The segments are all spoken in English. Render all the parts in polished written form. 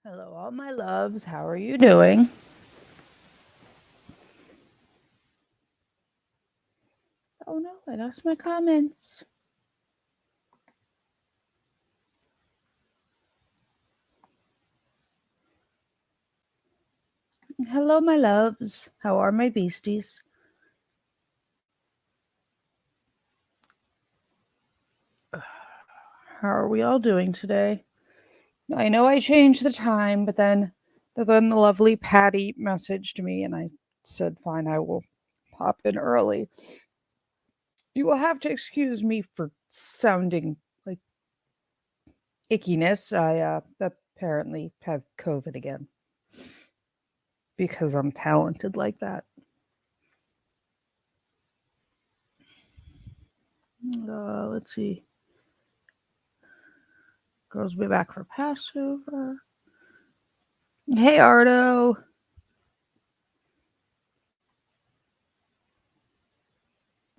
Hello, all my loves. How are you doing? Oh no, I lost my comments. Hello, my loves. How are my beasties? How are we all doing today? I know I changed the time, but then the lovely Patty messaged me and I said, fine, I will pop in early. You will have to excuse me for sounding like ickiness. I apparently have COVID again because I'm talented like that. Let's see. Girls will be back for Passover. Hey, Ardo.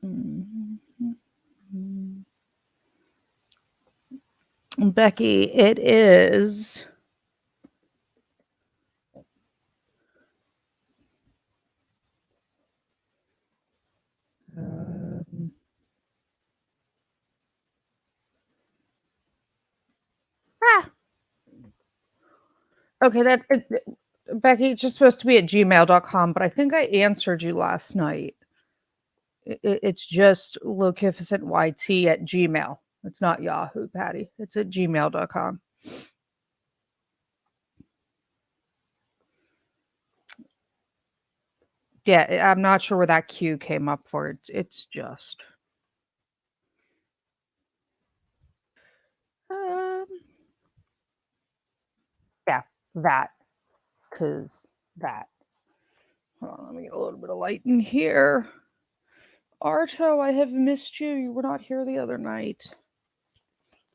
Mhm. Becky, it is. Um, ah, okay, Becky, it's just supposed to be at gmail.com, but I think I answered you last night. It's just lokificentyt at gmail. It's not Yahoo, Patty. It's at gmail.com. Yeah, I'm not sure where that Q came up for. It's just. Um, yeah, that. Because that. Hold on, let me get a little bit of light in here. Arto, I have missed you. You were not here the other night.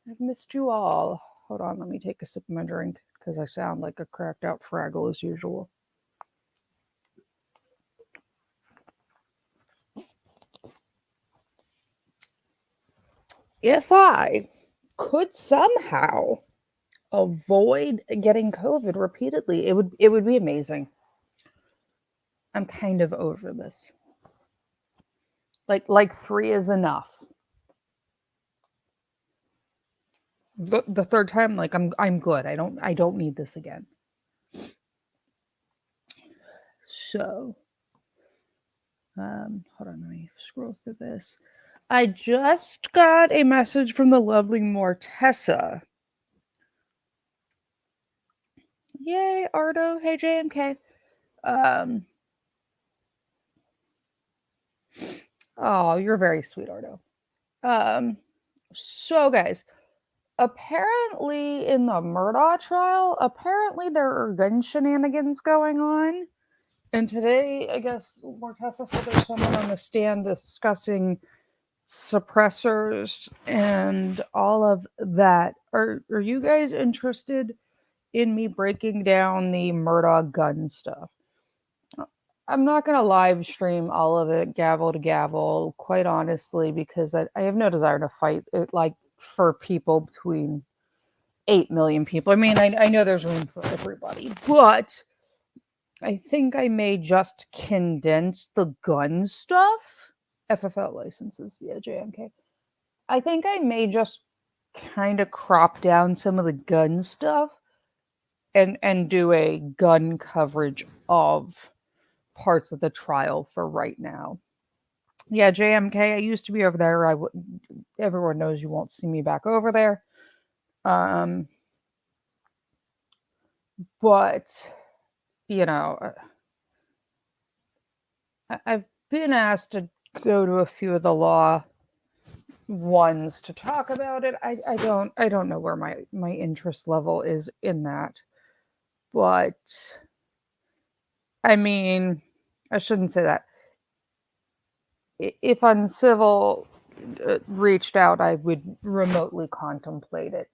I've missed you all. Hold on, let me take a sip of my drink because I sound like a cracked out Fraggle as usual. If I could somehow avoid getting COVID repeatedly, it would be amazing. I'm kind of over this. Like 3 is enough. The third time, like I'm good. I don't need this again. So hold on, let me scroll through this. I just got a message from the lovely Mortessa. Yay, Ardo. Hey, JMK. Um, oh, you're very sweet, Ardo. Um, so guys, apparently in the Murdaugh trial, apparently there are gun shenanigans going on. And today, I guess Mortessa said there's someone on the stand discussing suppressors and all of that. Are you guys interested in me breaking down the Murdaugh gun stuff? I'm not going to live stream all of it gavel to gavel, quite honestly, because I have no desire to fight it like for people between 8 million people. I mean, I know there's room for everybody, but I think I may just condense the gun stuff. FFL licenses, yeah, JMK. I think I may just kind of crop down some of the gun stuff and do a gun coverage of parts of the trial for right now. Yeah, JMK, I used to be over there. Everyone knows you won't see me back over there. Um, but you know, I've been asked to go to a few of the law ones to talk about it. I don't know where my interest level is in that. But I mean, I shouldn't say that. If Uncivil reached out, I would remotely contemplate it.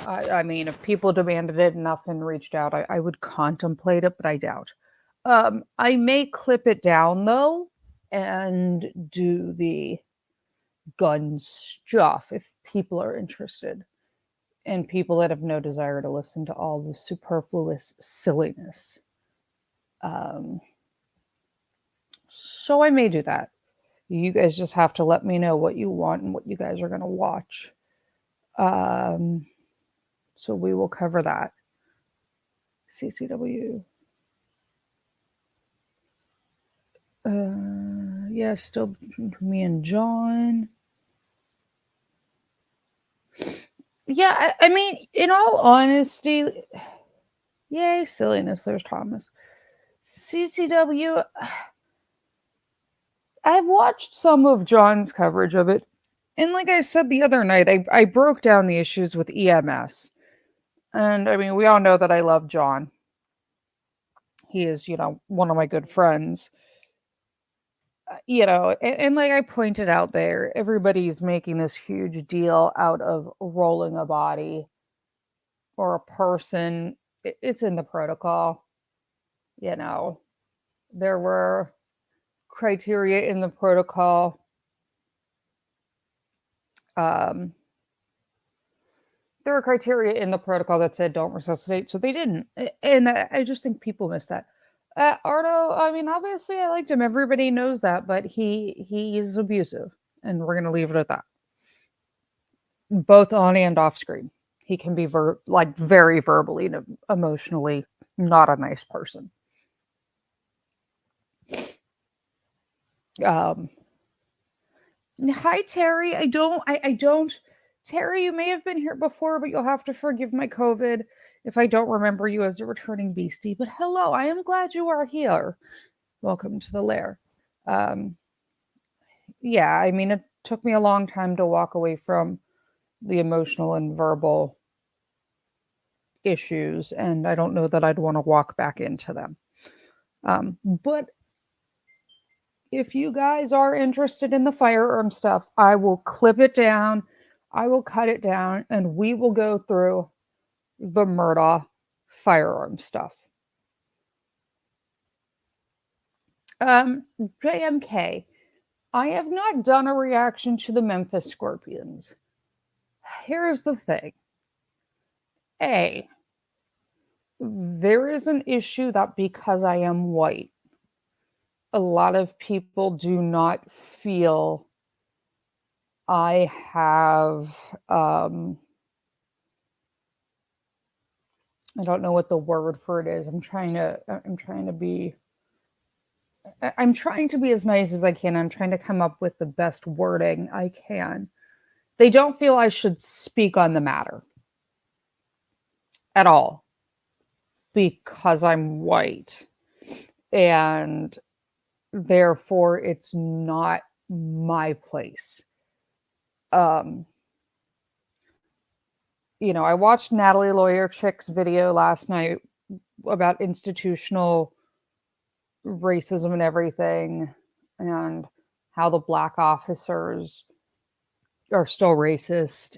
I mean, if people demanded it enough and reached out, I would contemplate it, but I doubt. I may clip it down though and do the gun stuff if people are interested. and people that have no desire to listen to all the superfluous silliness. Um, so I may do that. You guys just have to let me know what you want and what you guys are going to watch. Um, so we will cover that. CCW. Yeah, still me and John. Yeah, I mean, in all honesty, yay, silliness. There's Thomas. CCW. I've watched some of John's coverage of it. And like I said the other night, I broke down the issues with EMS. And I mean, we all know that I love John. He is, one of my good friends. And like I pointed out there, everybody's making this huge deal out of rolling a body or a person. It's in the protocol. You know, there were criteria in the protocol. Um, there were criteria in the protocol that said don't resuscitate, so they didn't. And I just think people miss that. Ardo, I mean, obviously I liked him. Everybody knows that, but he is abusive, and we're gonna leave it at that. Both on and off screen, he can be very verbally and emotionally not a nice person. Um, Hi Terry. I don't. Terry, you may have been here before, but you'll have to forgive my COVID if I don't remember you as a returning beastie. But hello, I am glad you are here. Welcome to the lair. Um, yeah, I mean, it took me a long time to walk away from the emotional and verbal issues, and I don't know that I'd want to walk back into them. But if you guys are interested in the firearm stuff, I will clip it down, I will cut it down, and we will go through the Murdaugh firearm stuff. Um, JMK, I have not done a reaction to the Memphis Scorpions. Here's the thing. A, there is an issue that because I am white, a lot of people do not feel I have I don't know what the word for it is. I'm trying to be I'm trying to be as nice as I can. I'm trying to come up with the best wording I can. They don't feel I should speak on the matter at all because I'm white. And therefore it's not my place. Um I watched Natalie Lawyer Chick's video last night about institutional racism and everything, and how the black officers are still racist.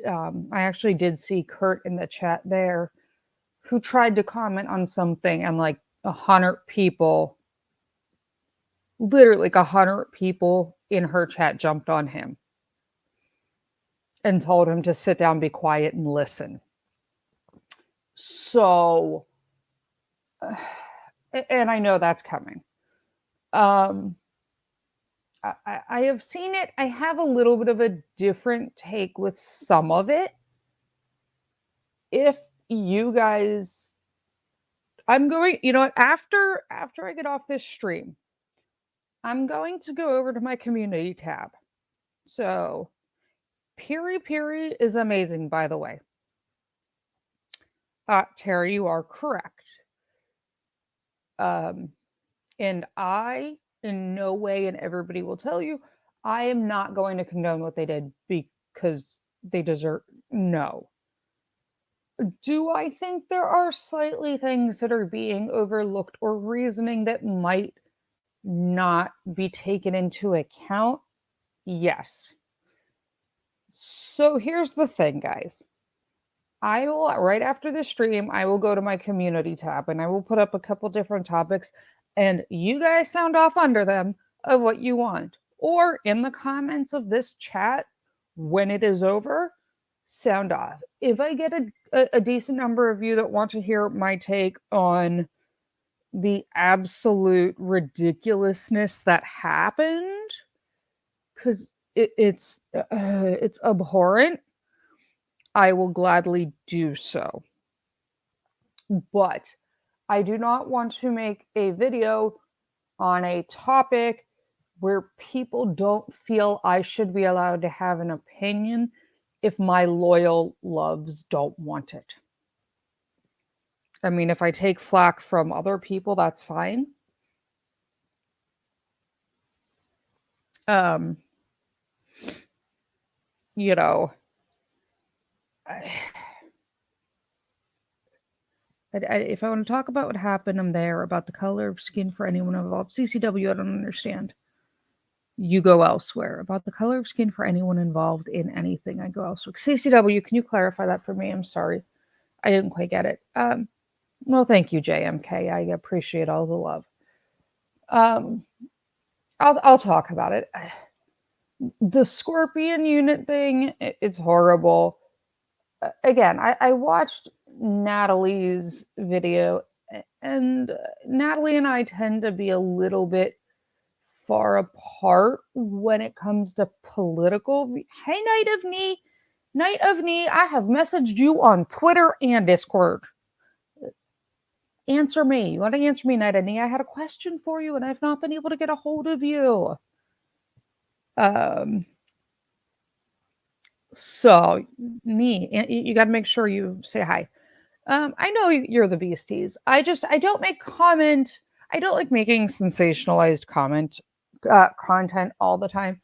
I actually did see Kurt in the chat there who tried to comment on something, and like 100 people, literally like 100 people in her chat jumped on him and told him to sit down, be quiet, and listen. So, and I know that's coming. I have seen it. I have a little bit of a different take with some of it. If you guys, I'm going, after I get off this stream, I'm going to go over to my community tab. So, Piri Piri is amazing, by the way. Terry, you are correct. And I, in no way, and everybody will tell you, I am not going to condone what they did because they deserve. No. Do I think there are slightly things that are being overlooked or reasoning that might not be taken into account? Yes. So here's the thing, guys. I will, right after the stream, I will go to my community tab and I will put up a couple different topics, and you guys sound off under them of what you want. Or in the comments of this chat, when it is over, sound off. If I get a decent number of you that want to hear my take on the absolute ridiculousness that happened, because it's abhorrent, I will gladly do so. But I do not want to make a video on a topic where people don't feel I should be allowed to have an opinion if my loyal loves don't want it. I mean, if I take flack from other people, that's fine. Um, you know, I, if I want to talk about what happened, I'm there. About the color of skin for anyone involved. CCW, I don't understand. You go elsewhere. About the color of skin for anyone involved in anything, I go elsewhere. CCW, can you clarify that for me? I'm sorry. I didn't quite get it. Well, thank you, JMK. I appreciate all the love. Um, I'll talk about it. The Scorpion unit thing, it's horrible. Again, I watched Natalie's video, and Natalie and I tend to be a little bit far apart when it comes to political. Hey, Night of Knee, I have messaged you on Twitter and Discord. Answer me. You want to answer me, Night of Knee? I had a question for you, and I've not been able to get a hold of you. So, Knee, you got to make sure you say hi. I know you're the Beasties. I don't make comment. I don't like making sensationalized content all the time.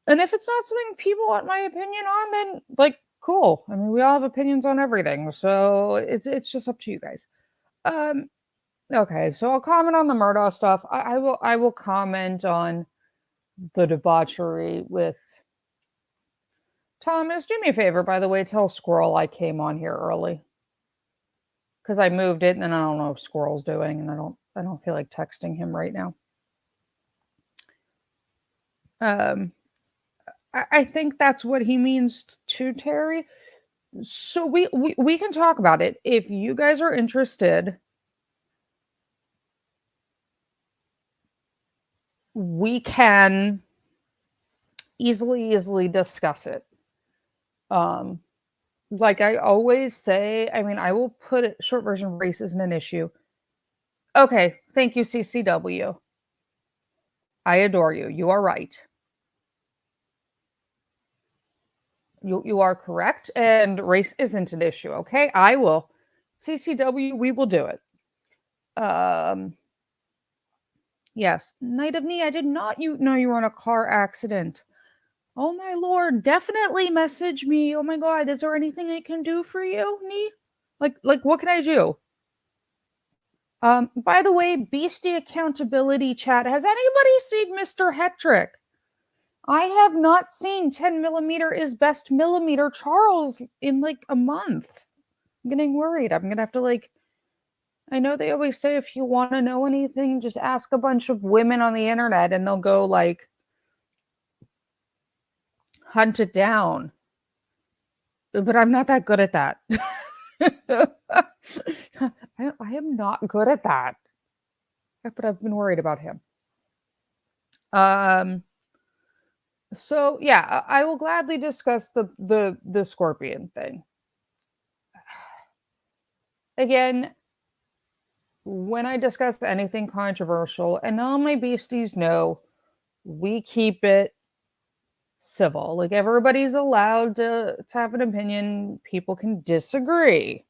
And if it's not something people want my opinion on, then like cool. I mean, we all have opinions on everything, so it's just up to you guys. Okay, so I'll comment on the Murdaugh stuff. I will comment on the debauchery with Thomas. Do me a favor, by the way, tell Squirrel I came on here early because I moved it, and then I don't know if Squirrel's doing, and I don't feel like texting him right now. I think that's what he means to Terry. So we can talk about it if you guys are interested. We can easily discuss it. Like I always say, I mean, I will put it short version, race isn't an issue. Okay, thank you, CCW. I adore you. You are right. You are correct, and race isn't an issue. Okay, I will. CCW, we will do it. Yes, Night of Knee. I did not know you were in a car accident. Oh my lord, definitely message me. Oh my god, is there anything I can do for you, Knee? Like what can I do? By the way, Beastie accountability chat. Has anybody seen Mr. Hetrick? I have not seen 10 millimeter is best millimeter Charles in like a month. I'm getting worried. I'm gonna have to like. I know they always say if you want to know anything, just ask a bunch of women on the internet and they'll go like hunt it down. But I'm not that good at that. I am not good at that. But I've been worried about him. So yeah, I will gladly discuss the Scorpion thing. Again, when I discuss anything controversial, and all my beasties know, we keep it civil. Like everybody's allowed to have an opinion. People can disagree.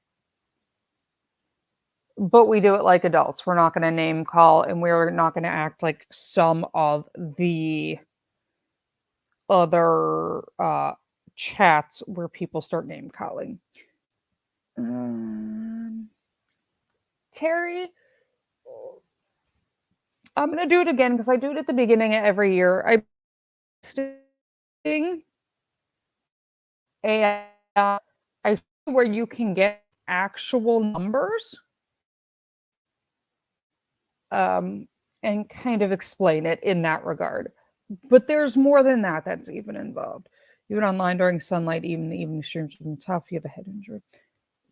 But we do it like adults. We're not going to name call, and we're not going to act like some of the other chats where people start name calling. Terry, I'm going to do it again because I do it at the beginning of every year. I where you can get actual numbers and kind of explain it in that regard. But there's more than that that's even involved. Even online during sunlight, even the evening streams have been tough. You have a head injury.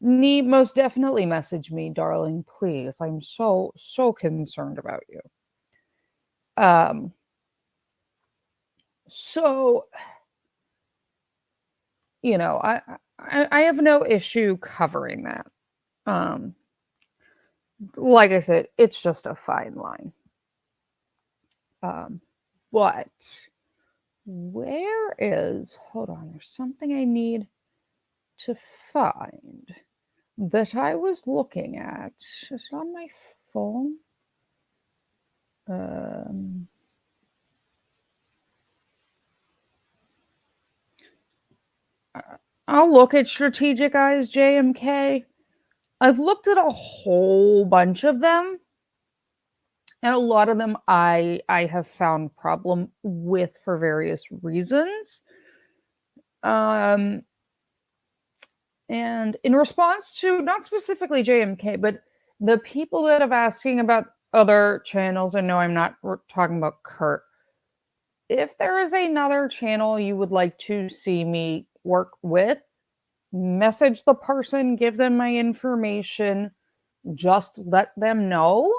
Need most definitely message me, darling, please. I'm so concerned about you. Um, so you know, I have no issue covering that. Um, like I said, it's just a fine line. Um, but where is? Hold on, there's something I need to find that I was looking at. Is it on my phone? Um, I'll look at Strategic Eyes JMK. I've looked at a whole bunch of them, and a lot of them I have found problem with for various reasons. Um, and in response to not specifically JMK, but the people that have asking about other channels, and no, I'm not talking about Kurt. If there is another channel you would like to see me work with, message the person, give them my information, just let them know.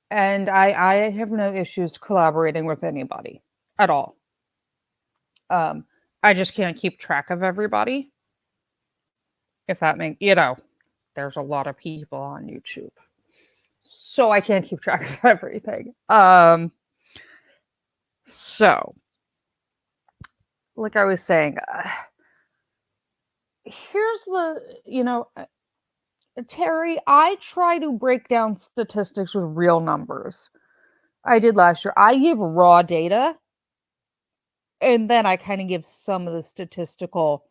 And I have no issues collaborating with anybody at all. Um, I just can't keep track of everybody. If that makes, there's a lot of people on YouTube. So I can't keep track of everything. So like I was saying, here's Terry, I try to break down statistics with real numbers. I did last year. I give raw data and then I kind of give some of the statistical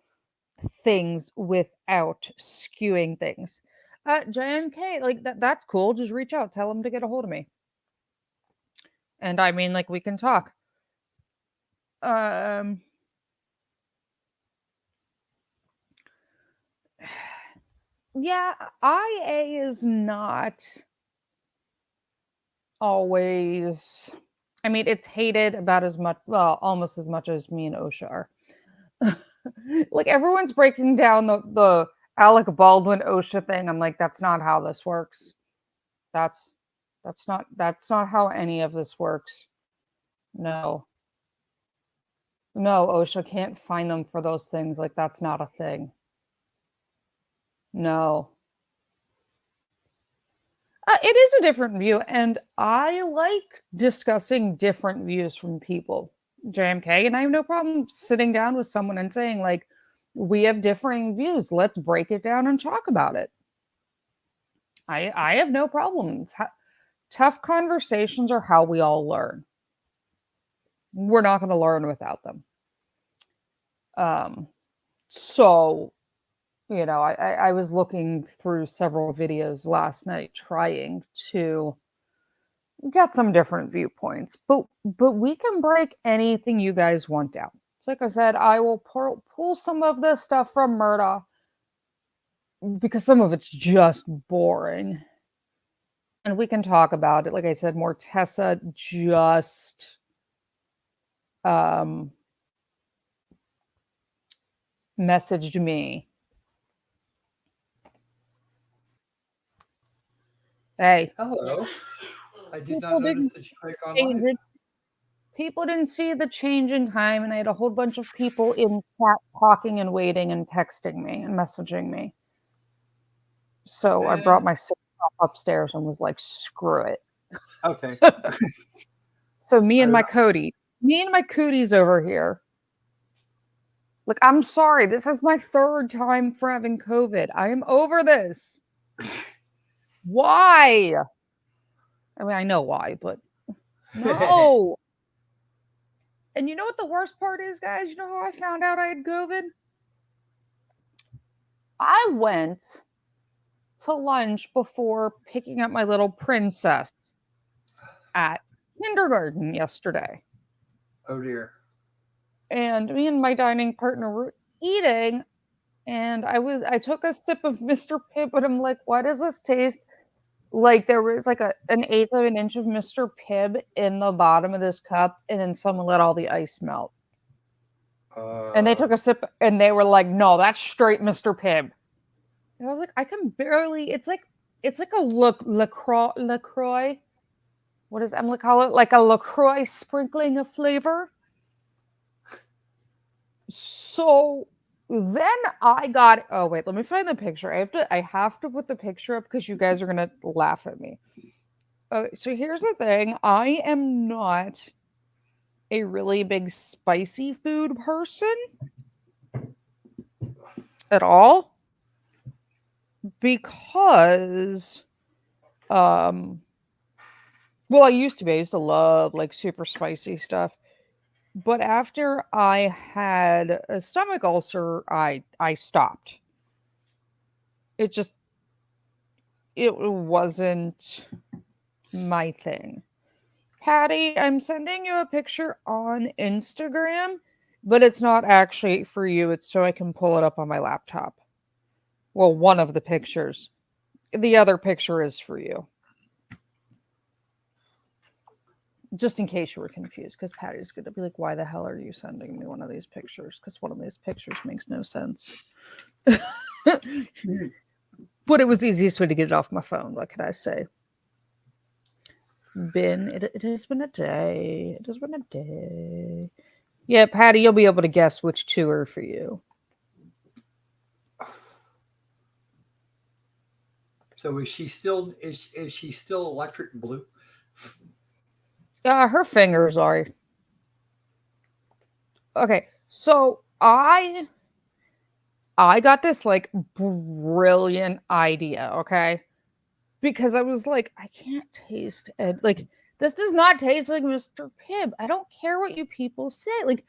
things without skewing things. JMK, like that's cool. Just reach out, tell them to get a hold of me. And I mean, like, we can talk. Um, yeah, IA is not always. I mean, it's hated about as much, well, almost as much as me and OSHA are. Like, everyone's breaking down the Alec Baldwin OSHA thing. I'm like, that's not how this works. That's that's not how any of this works. No. No, OSHA can't fine them for those things. Like, that's not a thing. No. It is a different view, and I like discussing different views from people. JMK, and I have no problem sitting down with someone and saying, like, we have differing views. Let's break it down and talk about it. I have no problems. Tough conversations are how we all learn. We're not going to learn without them. So I was looking through several videos last night trying to get some different viewpoints, but we can break anything you guys want down. So like I said, I will pull some of this stuff from Murda because some of it's just boring. And we can talk about it. Like I said, Mortessa just um, messaged me. Hey, Hello. I did not people notice didn't that you click on change live. it. People didn't see the change in time, and I had a whole bunch of people in chat talking and waiting and texting me and messaging me. So I Eh, brought my stuff upstairs and was like, screw it. okay. So I, me and my cooties over here. Like, I'm sorry, this is my third time for having COVID. I am over this. Why? I mean, I know why, but no. And you know what the worst part is, guys? You know how I found out I had COVID? I went to lunch before picking up my little princess at kindergarten yesterday. oh dear. And me and my dining partner were eating, and I took a sip of Mr. Pibb, but I'm like, why does this taste like there was like an eighth of an inch of Mr. Pibb in the bottom of this cup, and then someone let all the ice melt. And they Uh, took a sip and they were like, no, that's straight Mr. Pibb. And I was like, I can barely. It's like a Lacroix. What is I'm gonna call it? Like a Lacroix sprinkling of flavor. So then I got. Oh wait, let me find the picture. I have to put the picture up because you guys are gonna laugh at me. So here's the thing. I am not a really big spicy food person at all because um well, I used to be. I used to love like super spicy stuff. But after I had a stomach ulcer, I stopped. It just it wasn't my thing. Patty, I'm sending you a picture on Instagram, but it's not actually for you. It's so I can pull it up on my laptop. Well, one of the pictures. The other picture is for you. Just in case you were confused, because Patty's going to be like, why the hell are you sending me one of these pictures? Because one of these pictures makes no sense. But it was the easiest way to get it off my phone. What can I say? It has been a day. It has been a day. Yeah, Patty, you'll be able to guess which two are for you. So is she still electric blue? Her fingers are. Okay, so I got this like brilliant idea, okay? Because I was like, I can't taste it. Like, this does not taste like Mr. Pibb. I don't care what you people say. Like,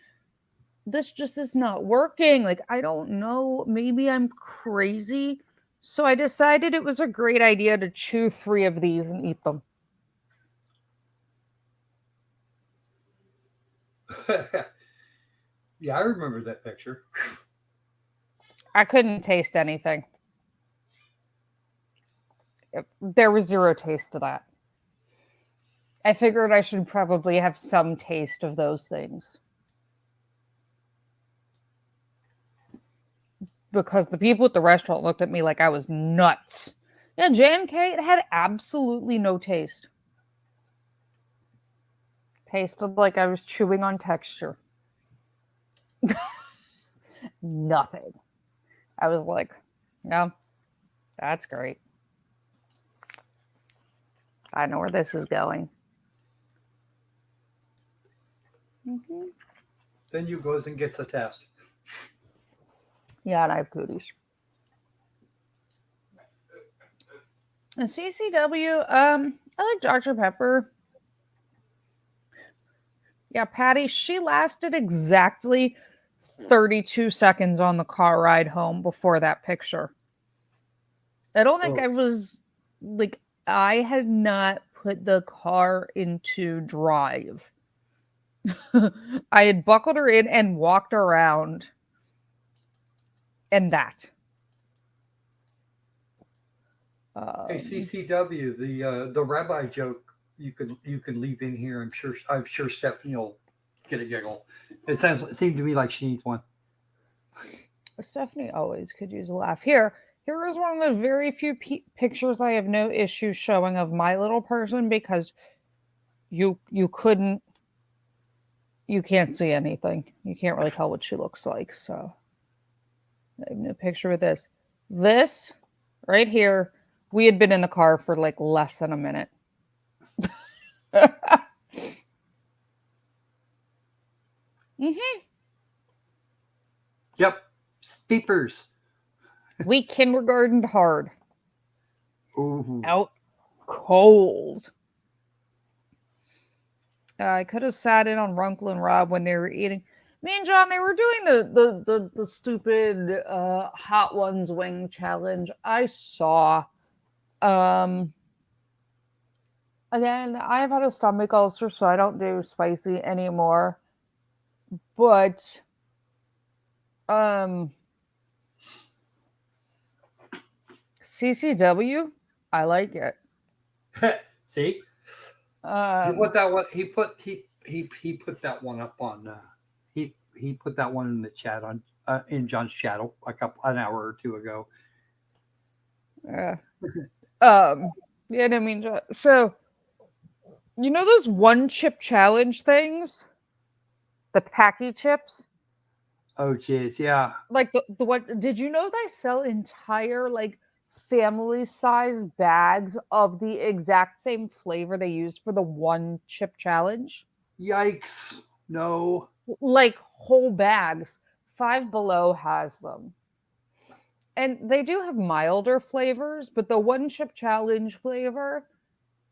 this just is not working. Like, I don't know. Maybe I'm crazy. So I decided it was a great idea to chew three of these and eat them. Yeah, I remember that picture. I couldn't taste anything. There was zero taste to that. I figured I should probably have some taste of those things. Because the people at the restaurant looked at me like I was nuts. Yeah, J&K, it had absolutely no taste. Tasted like I was chewing on texture. Nothing. I was like, no, that's great. I know where this is going. Mm-hmm. Then you goes and gets a test. Yeah, and I have cooties. And CCW, I like Dr. Pepper. Yeah, Patty, she lasted exactly 32 seconds on the car ride home before that picture. I don't think Oh, I was like, I had not put the car into drive. I had buckled her in and walked around, and that. hey Um, CCW, the rabbi joke you can leave in here. I'm sure Stephanie will get a giggle. It seemed to me like she needs one. Stephanie always could use a laugh. Here is one of the very few pictures I have no issue showing of my little person because you couldn't you can't see anything. You can't really tell what she looks like. So I have no picture with this. This right here, we had been in the car for like less than a minute. Hmm. Yep, steepers. We kindergartened hard, Ooh. out cold. I could have sat in on Runkle and Rob when they were eating. Me and John, they were doing the stupid hot ones wing challenge. I saw. Um, Again, I've had a stomach ulcer, so I don't do spicy anymore. But um, CCW, I like it. See, he Um, put that one. He put that one up on. He put that one in the chat on in John's chat a couple an hour or two ago. Yeah. Um, yeah, I mean, so you know those one chip challenge things, the packy chips, Oh, jeez. Yeah. like the what? Did you know they sell entire like family size bags of the exact same flavor they use for the one chip challenge? Yikes. No. Like whole bags. Five Below has them. And they do have milder flavors, but the one chip challenge flavor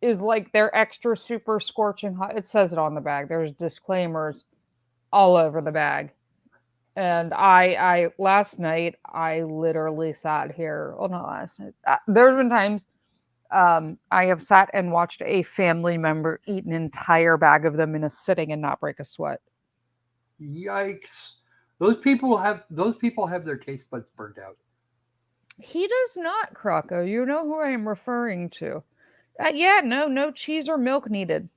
is like their extra super scorching hot. It says it on the bag. There's disclaimers all over the bag. And I last night I literally sat here. Well, not last night. There's been times I have sat and watched a family member eat an entire bag of them in a sitting and not break a sweat. Yikes. Those people have their taste buds burned out. He does not, Croco. You know who I am referring to. Yeah, no cheese or milk needed.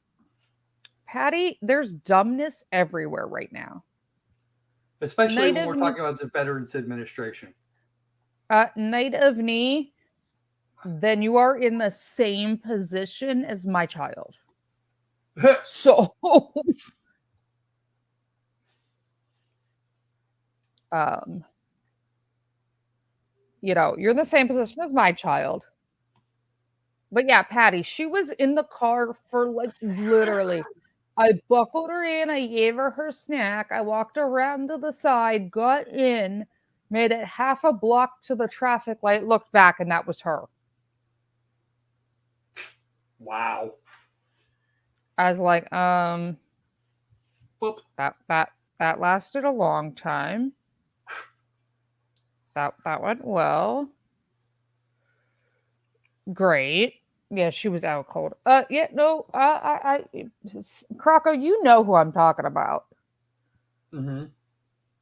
Patty, there's dumbness everywhere right now. Especially Night when of we're talking about the Veterans Administration. night of knee, then you are in the same position as my child. So, um, you're in the same position as my child. But yeah, Patty, she was in the car for like literally. I buckled her in, I gave her her snack, I walked around to the side, got in, made it half a block to the traffic light, looked back, and that was her. Wow. I was like, Well, that lasted a long time. That went well. Great. Yeah, she was out cold. Yeah, no, Croco, you know who I'm talking about. hmm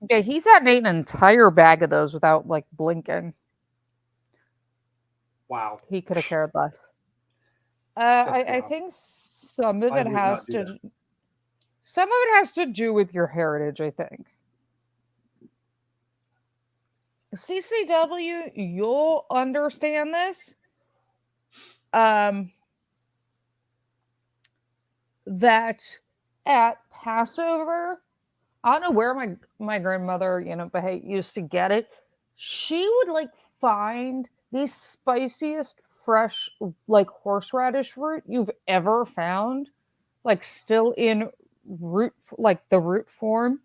Yeah, he's had ate an entire bag of those without like blinking. wow. He could have cared less. That's I wow. think some of I it would not has do that. to some of it has to do with your heritage, I think. CCW, you'll understand this. Um, that at Passover, I don't know where my grandmother, but hey, used to get it. She would like find the spiciest fresh like horseradish root you've ever found, like still in root like the root form,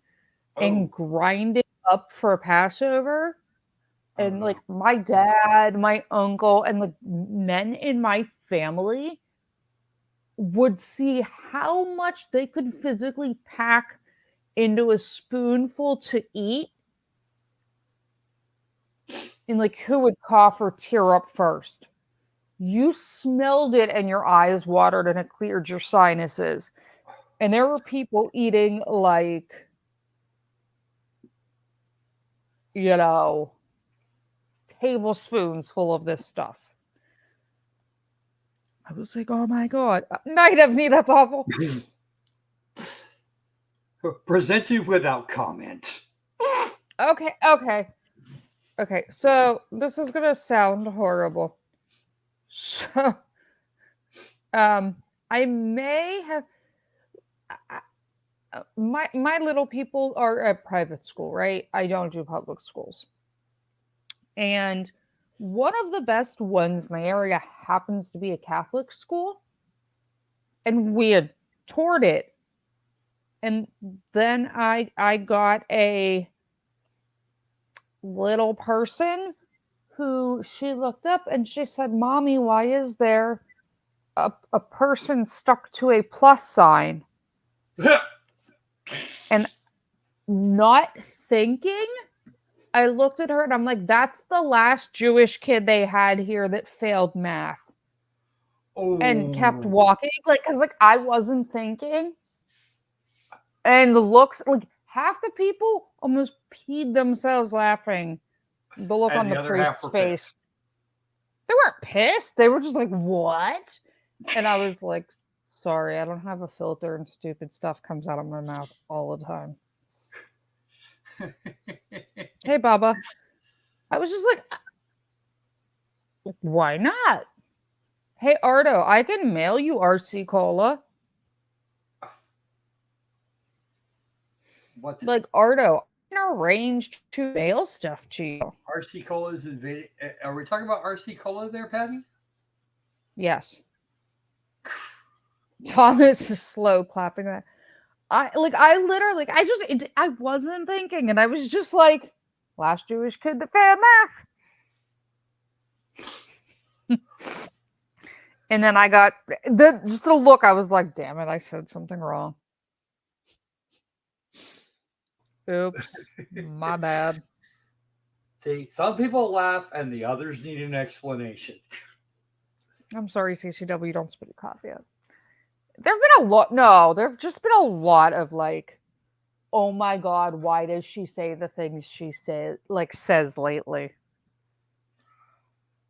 and Oh. grind it up for Passover. Oh And like no. my dad, my uncle, and the men in my family would see how much they could physically pack into a spoonful to eat, and like who would cough or tear up first. You smelled it and your eyes watered and it cleared your sinuses. And there were people eating like, you know, tablespoons full of this stuff. I was like, oh my God. Night of me, that's awful. Presented without comment. Okay. Okay. So this is gonna sound horrible. So um I may have my little people are at private school, right? I don't do public schools. And one of the best ones in the area happens to be a Catholic school. And we had toured it. And then I got a little person who she looked up and she said, Mommy, why is there a person stuck to a plus sign? And not thinking, I looked at her and I'm like, that's the last Jewish kid they had here that failed math and kept Oh. walking. Like, cause like I wasn't thinking. And the looks, like half the people almost peed themselves laughing. The look And on the the other half priest's were face. pissed. They weren't pissed. They were just like, what? And I was like, sorry, I don't have a filter and stupid stuff comes out of my mouth all the time. Hey, Baba. I was just like, Why not? Hey, Ardo, I can mail you RC Cola. What's it? Like, Ardo, I can arrange to mail stuff to you. RC Cola is invading. Are we talking about RC Cola there, Patty? Yes. Thomas is slow clapping that. I literally, I wasn't thinking, and I was just like, last Jewish kid that failed math. And then I got the look. I was like, damn it, I said something wrong. Oops, my bad. See, some people laugh and the others need an explanation. I'm sorry, CCW, don't spit your coffee out. There've been a lot. No, there've just been a lot of like, oh my god, why does she say the things she says lately?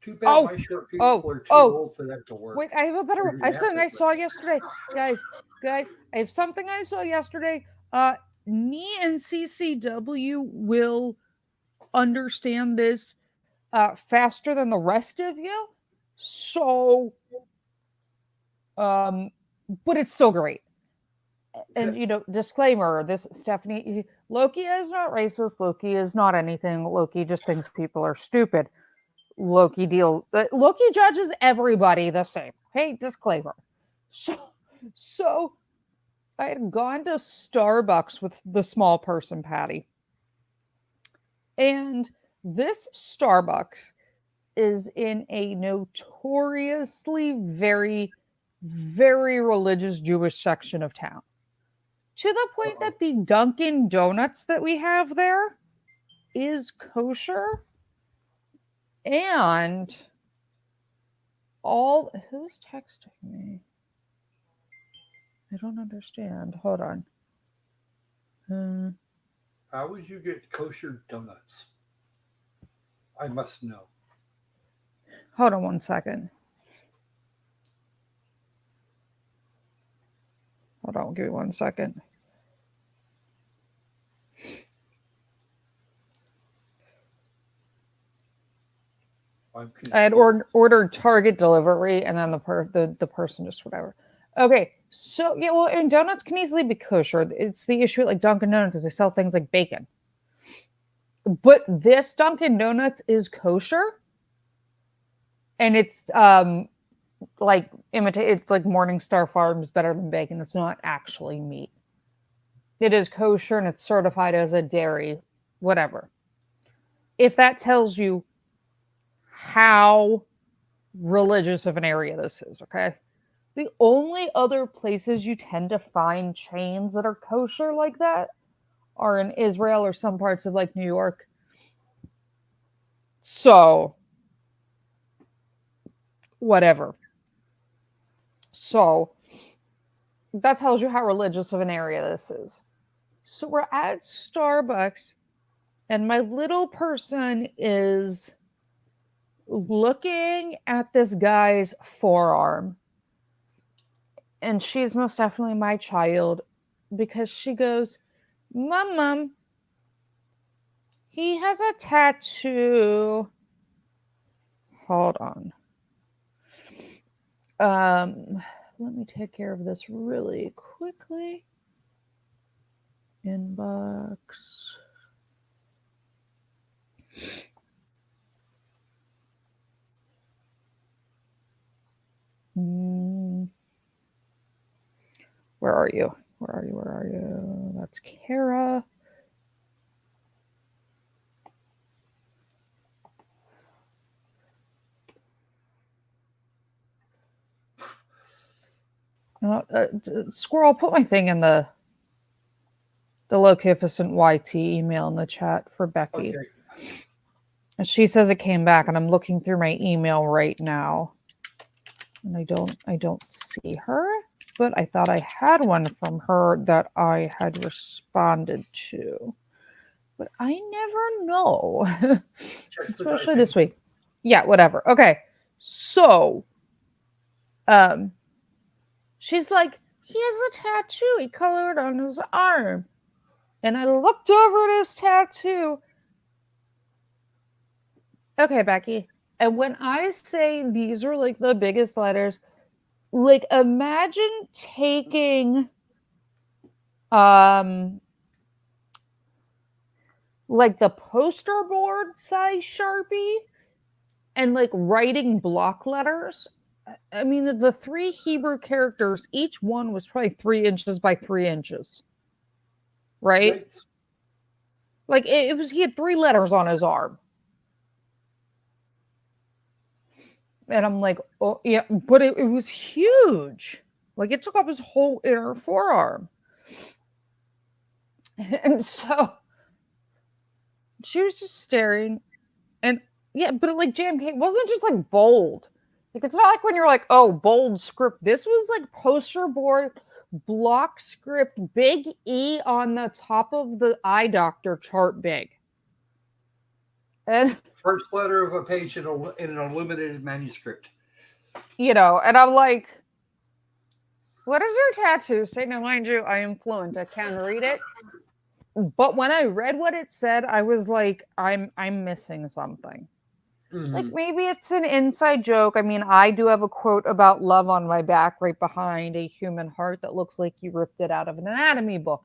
Too bad Oh, my short people oh, are too oh. old for that to work. Wait, I have a better Or one. I even have something I after. saw yesterday. Guys, I have something I saw yesterday. Me and CCW will understand this faster than the rest of you. So, um, but it's still great. And disclaimer: this Stephanie Loki is not racist. Loki is not anything. Loki just thinks people are stupid. Loki judges everybody the same. Hey, disclaimer. So, so I had gone to Starbucks with the small person Patty, and this Starbucks is in a notoriously very, very religious Jewish section of town. To the point Uh-oh. that the Dunkin' Donuts that we have there is kosher and all. Who's texting me? I don't understand. Hold on. Uh, How would you get kosher donuts? I must know. hold on 1 second. Hold on. Give me 1 second. I'm I had confused. ordered Target delivery, and then the person just whatever. Okay, so yeah, well, and donuts can easily be kosher. It's the issue at like Dunkin' Donuts is they sell things like bacon, but this Dunkin' Donuts is kosher, and it's like imitate. It's like Morningstar Farms better than bacon. It's not actually meat. It is kosher and it's certified as a dairy, whatever. If that tells you how religious of an area this is, okay? The only other places you tend to find chains that are kosher like that are in Israel or some parts of like New York. So, whatever. So, that tells you how religious of an area this is. So, we're at Starbucks, and my little person is looking at this guy's forearm. And she's most definitely my child because she goes, Mom, he has a tattoo. Hold on. Let me take care of this really quickly. Inbox. Mm, where are you? Where are you? Where are you? That's Kara. Squirrel, put my thing in the Lokificent YT email in the chat for Becky. Okay. And she says it came back, and I'm looking through my email right now. And I don't see her, but I thought I had one from her that I had responded to. But I never know. Especially this week. Yeah, whatever. Okay. So she's like, he has a tattoo he colored on his arm. And I looked over at his tattoo. Okay, Becky. And when I say these are like the biggest letters, like imagine taking um like the poster board size Sharpie and like writing block letters. I mean, the three Hebrew characters, each one was probably 3 inches by 3 inches, right? Yikes. Like it was, he had three letters on his arm. And I'm like, oh, yeah, but it was huge. Like it took up his whole inner forearm. And so she was just staring. And yeah, but it like JMK wasn't just like bold. Like it's not like when you're like, oh, bold script. This was like poster board, block script, big E on the top of the eye doctor chart big. And First letter of a page in an illuminated manuscript. and I'm like, what is your tattoo say? Now, mind you, I am fluent. I can read it. But when I read what it said, I was like, I'm missing something. Like Hmm. maybe it's an inside joke. I mean, I do have a quote about love on my back right behind a human heart that looks like you ripped it out of an anatomy book.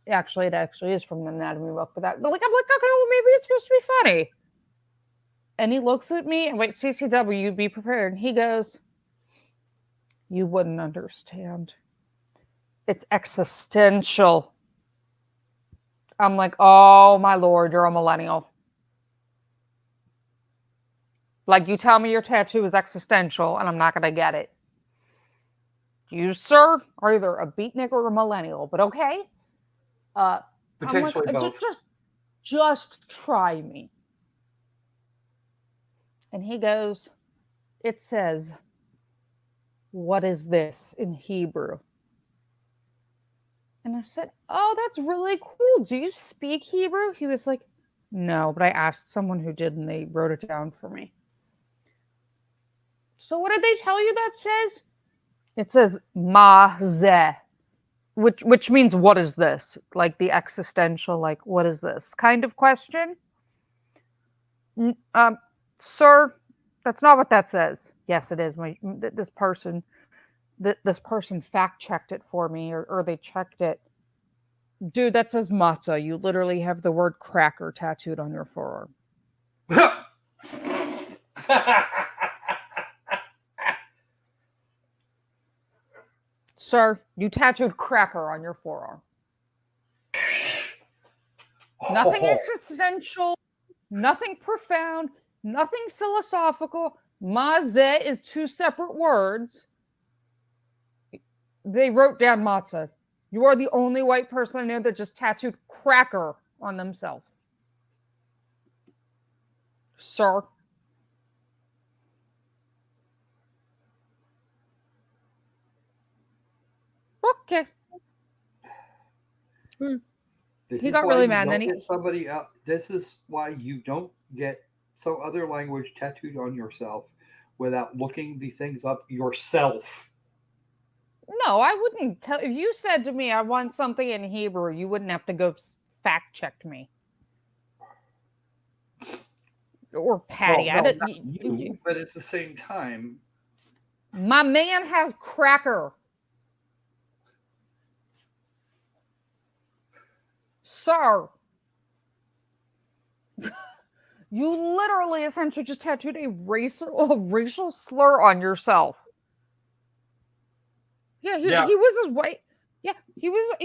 Actually, it actually is from an anatomy book, but like I'm like, okay, well maybe it's supposed to be funny. And he looks at me and wait, CCW, you'd be prepared. And he goes, you wouldn't understand. It's existential. I'm like, oh my lord, you're a millennial. Like you tell me your tattoo is existential, and I'm not gonna get it. You, sir, are either a beatnik or a millennial, but okay. I'm like, Potentially both. just try me. And he goes, it says, what is this in Hebrew? And I said, oh, that's really cool. Do you speak Hebrew? He was like, no, but I asked someone who did, and they wrote it down for me. So what did they tell you that says? It says ma ze, which means what is this? Like the existential, like what is this kind of question. Um, sir, that's not what that says. Yes, it is. This person fact checked it for me, or they checked it. Dude, that says matzah. You literally have the word cracker tattooed on your forearm. Sir, you tattooed cracker on your forearm. Nothing Oh, existential, nothing profound, nothing philosophical. Mazeh is two separate words. They wrote down matzah. You are the only white person I know that just tattooed cracker on themselves. Sir. Okay. Hmm. this He is got why really you mad. And then don't get somebody out. This is why you don't get some other language tattooed on yourself without looking the things up yourself. no, I wouldn't tell. If you said to me, I want something in Hebrew, you wouldn't have to go fact check me. Or Well, Patty. I no, don't, not you, but at the same time, my man has cracker. Sir, you literally essentially just tattooed a racial slur on yourself. Yeah, yeah. he was a white. Yeah, he was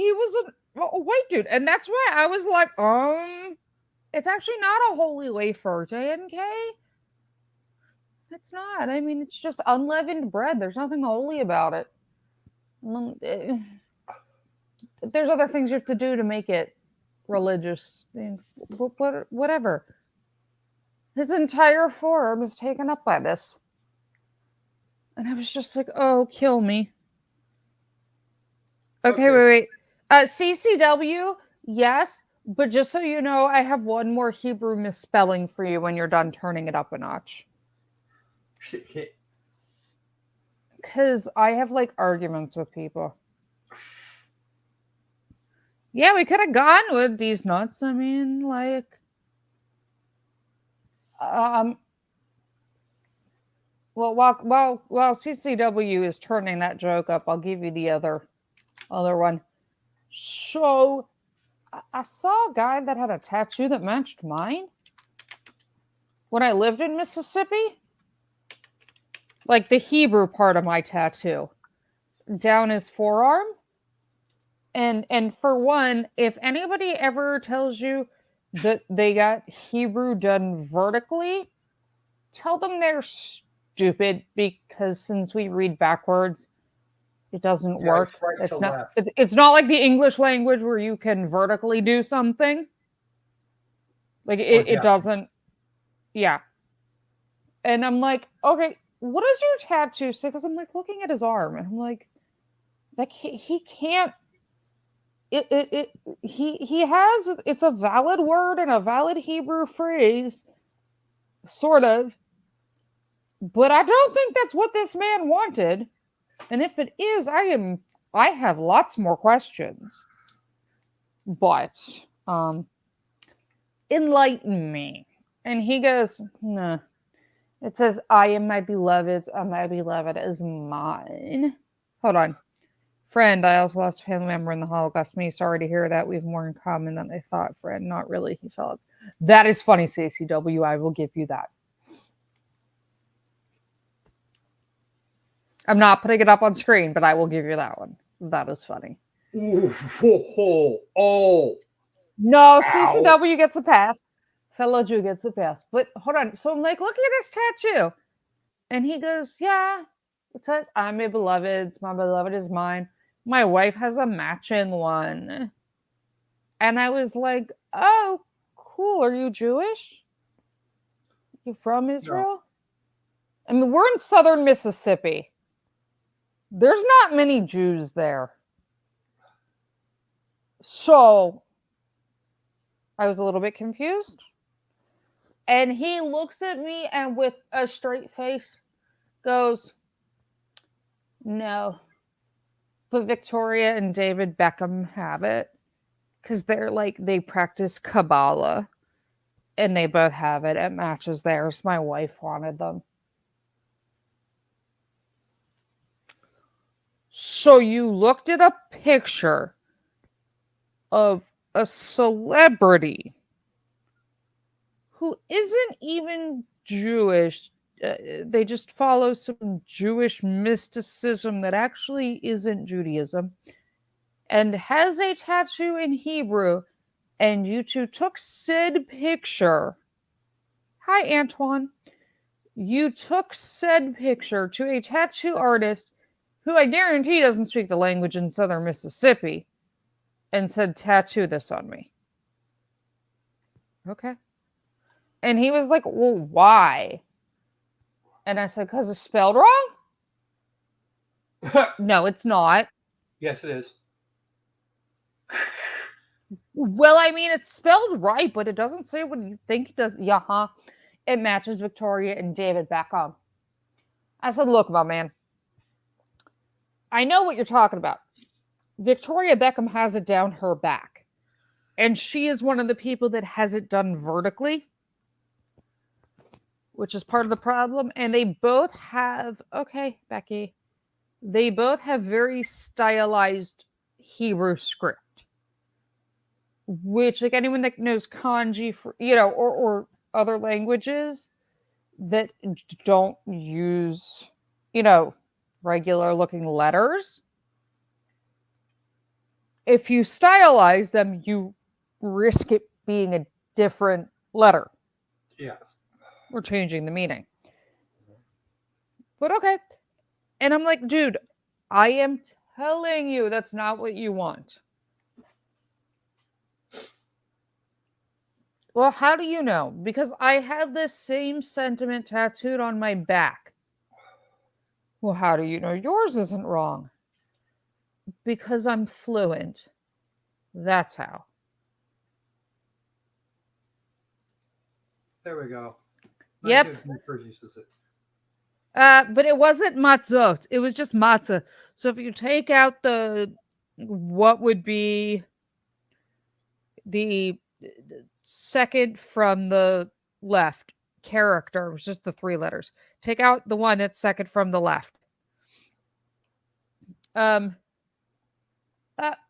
a white dude, and that's why I was like, it's actually not a holy wafer, JMK. It's not. I mean, it's just unleavened bread. There's nothing holy about it. There's other things you have to do to make it religious. Whatever. His entire forearm is taken up by this. And I was just like, oh, kill me. Okay, Okay. wait. CCW, yes, but just so you know, I have one more Hebrew misspelling for you when you're done turning it up a notch. Because I have like arguments with people. Yeah, we could have gone with these nuts. I mean, like, um, Well, while CCW is turning that joke up, I'll give you the other one. So I saw a guy that had a tattoo that matched mine when I lived in Mississippi. Like the Hebrew part of my tattoo down his forearm. And for one, if anybody ever tells you that they got Hebrew done vertically, tell them they're stupid because since we read backwards, it doesn't Yeah, it's work. right to left. It's not like the English language where you can vertically do something. Like Or it deaf. doesn't. Yeah. And I'm like, okay, what does your tattoo say? Because I'm like looking at his arm, and I'm like he can't. It he has it's a valid word and a valid Hebrew phrase, sort of, but I don't think that's what this man wanted. And if it is, I have lots more questions. But um enlighten me. And he goes, nah. It says, I am my beloved, and my beloved is mine. Hold on. Friend, I also lost a family member in the Holocaust. Me, sorry to hear that. We have more in common than I thought, friend. Not really, he felt. That is funny, CCW. I will give you that. I'm not putting it up on screen, but I will give you that one. That is funny. Ooh, ho, ho, oh, No, ow. CCW gets a pass. Fellow Jew gets a pass. But hold on. So I'm like, look at this tattoo. And he goes, yeah. It says, I'm a beloved. My beloved is mine. My wife has a matching one. And I was like, oh, cool. Are you Jewish? You from No. Israel? I mean, we're in southern Mississippi. There's not many Jews there. So I was a little bit confused. And he looks at me and with a straight face goes, no. But Victoria and David Beckham have it. Because they're like, they practice Kabbalah. And they both have it. It matches theirs. My wife wanted them. So you looked at a picture of a celebrity who isn't even Jewish. They just follow some Jewish mysticism that actually isn't Judaism and has a tattoo in Hebrew. And you two took said picture. Hi, Antoine. You took said picture to a tattoo artist who I guarantee doesn't speak the language in southern Mississippi and said, tattoo this on me. Okay. And he was like, well, why? And I said, because it's spelled wrong? No, it's not. Yes, it is. Well, I mean, it's spelled right, but it doesn't say what you think it does. Yeah, huh? It matches Victoria and David Beckham. I said, look, my man, I know what you're talking about. Victoria Beckham has it down her back. And she is one of the people that has it done vertically, which is part of the problem. And they both have, okay, Becky, they both have very stylized Hebrew script, which, like anyone that knows kanji, for, or other languages that don't use, regular looking letters, if you stylize them, you risk it being a different letter. Yes. We're changing the meaning. But okay. And I'm like, dude, I am telling you that's not what you want. Well, how do you know? Because I have this same sentiment tattooed on my back. Well, how do you know yours isn't wrong? Because I'm fluent. That's how. There we go. Yep. But it wasn't matzot. It was just matzah. So if you take out what would be the second from the left character, it was just the 3 letters. Take out the one that's second from the left. Um,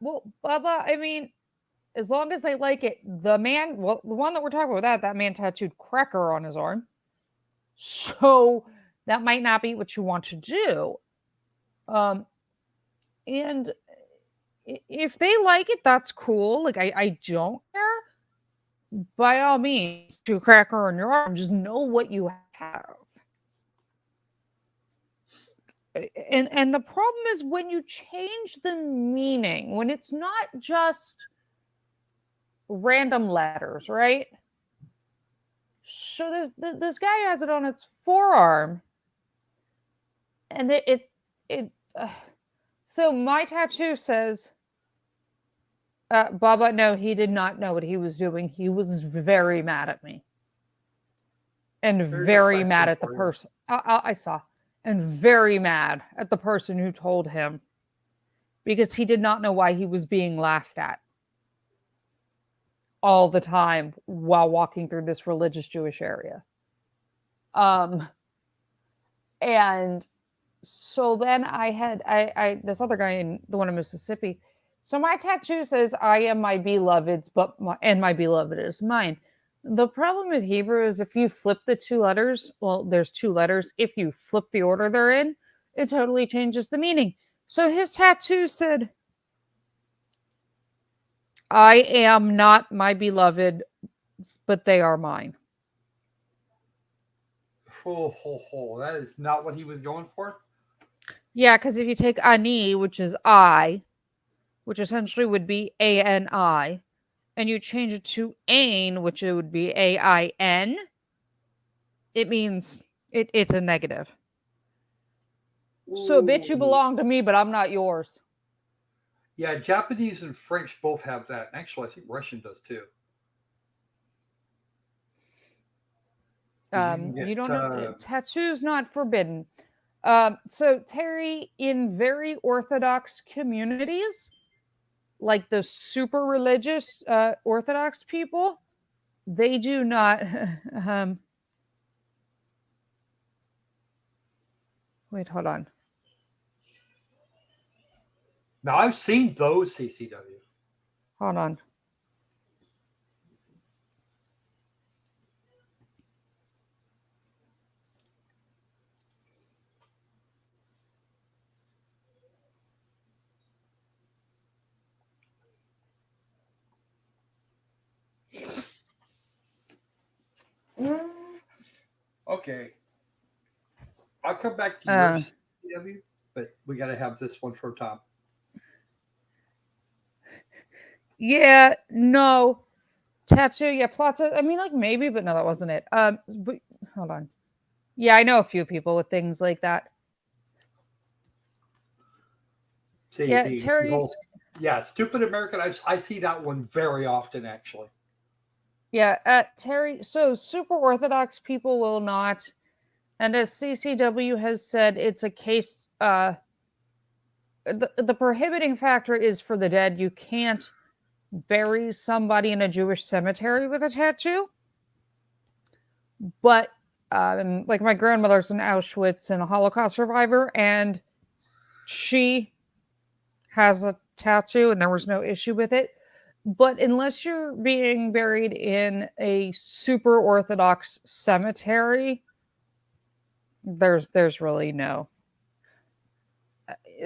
well, Bubba, I mean, as long as they like it, the man, well, the one that we're talking about, that man tattooed cracker on his arm. So that might not be what you want to do. Um, and if they like it, that's cool. Like I don't care. By all means, to cracker on your arm, just know what you have. And the problem is when you change the meaning, when it's not just random letters, right? So this guy has it on its forearm, and it so my tattoo says, Baba, no, he did not know what he was doing. He was very mad at me and Very very mad respectful at the for you. person. I saw, and very mad at the person who told him because he did not know why he was being laughed at all the time while walking through this religious Jewish area. Um, and so then I this other guy in the one in Mississippi. So my tattoo says, "I am my beloved's, and my beloved is mine." The problem with Hebrew is if you flip the two letters, well, there's two letters. If you flip the order they're in, it totally changes the meaning. So his tattoo said, "I am not my beloved, but they are mine." That is not what he was going for. Yeah, because if you take ani, which is I, which essentially would be ANI, and you change it to ain, which it would be AIN, it means it's a negative. So, bitch, you Ooh. belong to me, but I'm not yours. Yeah, Japanese and French both have that. Actually, I think Russian does too. Because you can You get don't have tattoos not forbidden. So Terry, in very orthodox communities, like the super religious orthodox people, they do not. um, Wait, hold on. now. I've seen those CCW. Hold on. Okay, I'll come back to your Uh, CCW, but we got to have this one for Tom. yeah, no. Tattoo, yeah, plata. I mean, like maybe, but no, that wasn't it. But hold on. Yeah, I know a few people with things like that. See Yeah, the Terry. whole yeah, stupid American. I see that one very often actually. Yeah, Terry. So super orthodox people will not, and as CCW has said, it's a case. The prohibiting factor is for the dead. You can't bury somebody in a Jewish cemetery with a tattoo. But like my grandmother's in Auschwitz and a Holocaust survivor, and she has a tattoo and there was no issue with it. But unless you're being buried in a super orthodox cemetery, there's really no.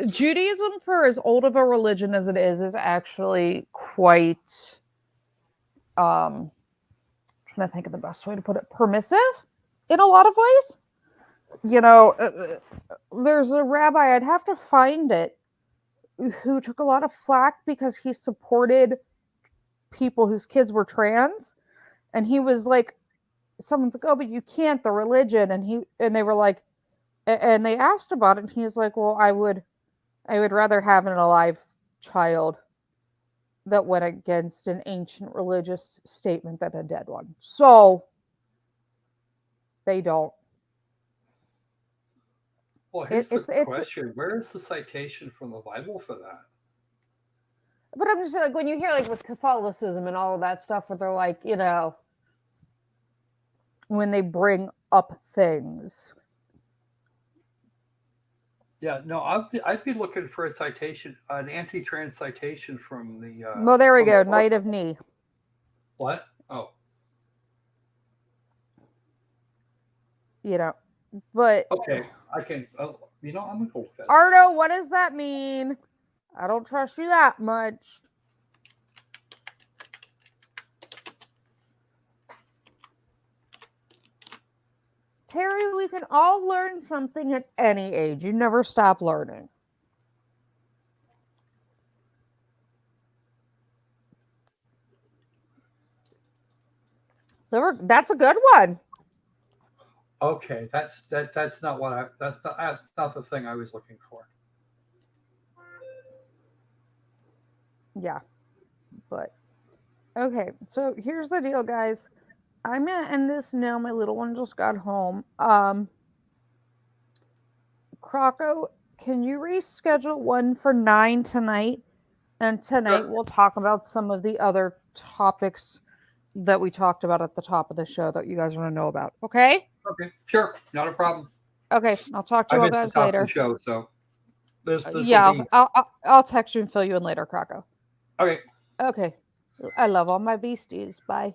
Judaism, for as old of a religion as it is actually quite trying to think of the best way to put it, permissive in a lot of ways. You know, there's a rabbi, I'd have to find it, who took a lot of flack because he supported people whose kids were trans, and he was like, someone's like, oh, but you can't, the religion, and they were like, and they asked about it, and he's like, well, I would rather have an alive child that went against an ancient religious statement than a dead one. So they don't. Well, It, here's the it's question: where is the citation from the Bible for that? but I'm just like when you hear like with Catholicism and all of that stuff, where they're like, when they bring up things. Yeah, no, I'd be looking for a citation, an anti-trans citation Well, there we from the go. law. Night of Knee. What? Oh, You know, but okay. I can. Oh, I'm gonna go look that up. Ardo, what does that mean? I don't trust you that much. Terry, we can all learn something at any age. You never stop learning. That's a good one. Okay, that's not what I that's not the thing I was looking for. Yeah, but okay. So here's the deal, guys. I'm gonna end this now. My little one just got home. Croco, can you reschedule one for 9 tonight? And tonight Sure. we'll talk about some of the other topics that we talked about at the top of the show that you guys want to know about. Okay? Okay. Sure. Not a problem. Okay. I'll talk to I you all missed the guys top of the later. show, so this will Yeah, be I'll text you and fill you in later, Croco. okay. Okay. I love all my beasties. Bye.